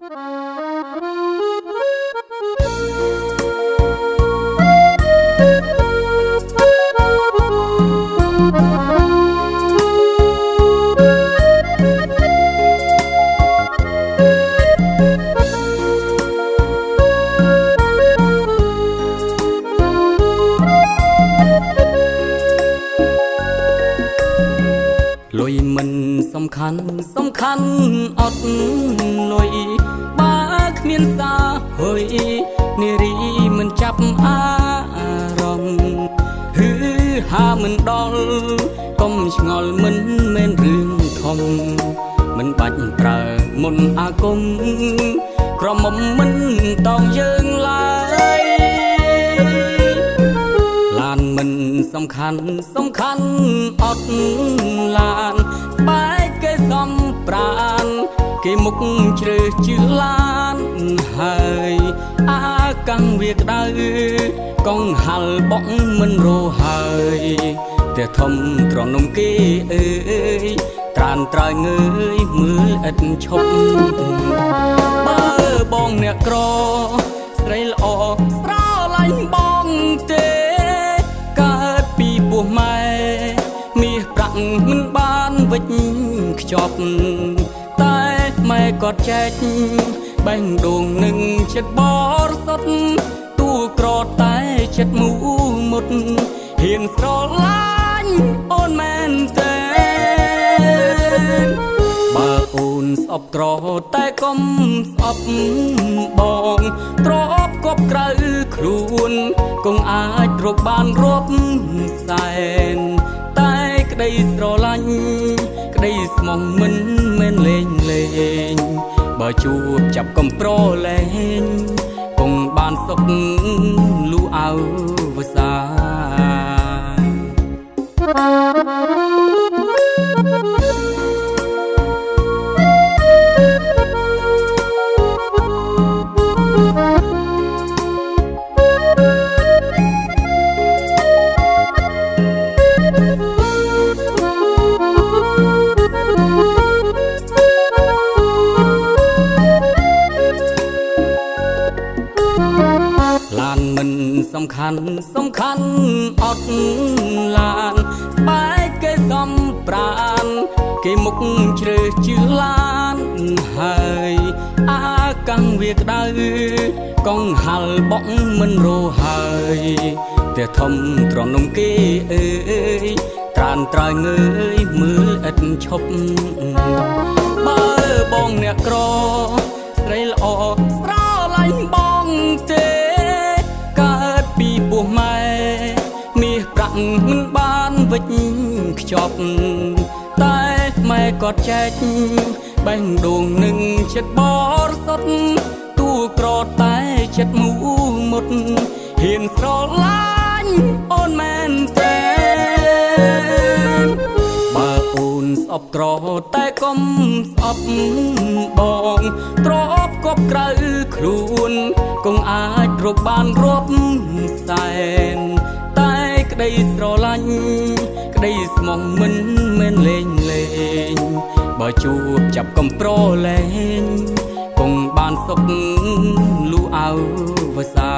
លុយមិនសំខាន់អត់លុយបើគ្មានសារហុយនារីមិនចាប់អារម្មណ៍ហឺហាមិនដល់កុំឆ្ងល់មិនមែនរឿងធំមិនបាច់ប្រើមុនអាគមក្រមុំមិនតោងយើងឡើយឡានមិនសំខាន់អត់ឡានស្បែកគេសំប្រានគេមុខជ្រើសជឿឡានហើយអាកាំងវាក្តៅកង់ហាល់បងមិនរហើយតែធំត្រនំគេអើយត្រានត្រើយងើយមើលឥតឈប់បើបងអ្នកក្រស្រីល្អស្រឡាញ់បងទេកើតពីពោះម៉ែមាសប្រាក់មិនបានវិចខ្ជាប់តែម៉ែគាត់ចែកបេះដូងនឹងចិត្តបរិសុទ្ធទូក្រតែចិត្តមូមុតហ៊ានស្រឡាញ់អូនមែនទេបើអូនស្អប់ក្រតែកុំស្អប់បងទ្របគប់ក្រៅខ្លួនគង់អាចរកបានរាប់សែនតែក្តីស្រឡាញ់ក្តីស្មោះមិនមែនលេងបើជួបចាប់កំប្រលែងគង់បានសុខលូអៅវសាឡានមិនសំខាន់អត់ឡានស្បែកគេសំប្រានគេមុខជ្រើសជឿឡានហើយអាកាំងវាក្តៅកង់ហាល់បងមិនរហើយតែធំត្រនំគេអើយត្រានត្រើយងើយមើលឥតឈប់បើបងអ្នកក្រស្រីល្អស្រឡាញ់បងទេកើតពីពោះម៉ែមាសប្រាក់មិនបានវិចខ្ជាប់តែម៉ែគាត់ចែកបេះដូងនឹងចិត្តបរិសុទ្ធទូក្រតែចិត្តមូមុតហ៊ានស្រឡាញ់អូនមែនទេបើអូនស្អប់ក្រតែកុំស្អប់បងទ្របគប់ក្រៅខ្លួនគង់អាចរកបានរាប់សែនតែក្តីស្រឡាញ់ក្តីស្មោះមិនមែនលេងបើជួបចាប់កំប្រលែងគង់បានសុខលូអៅវសា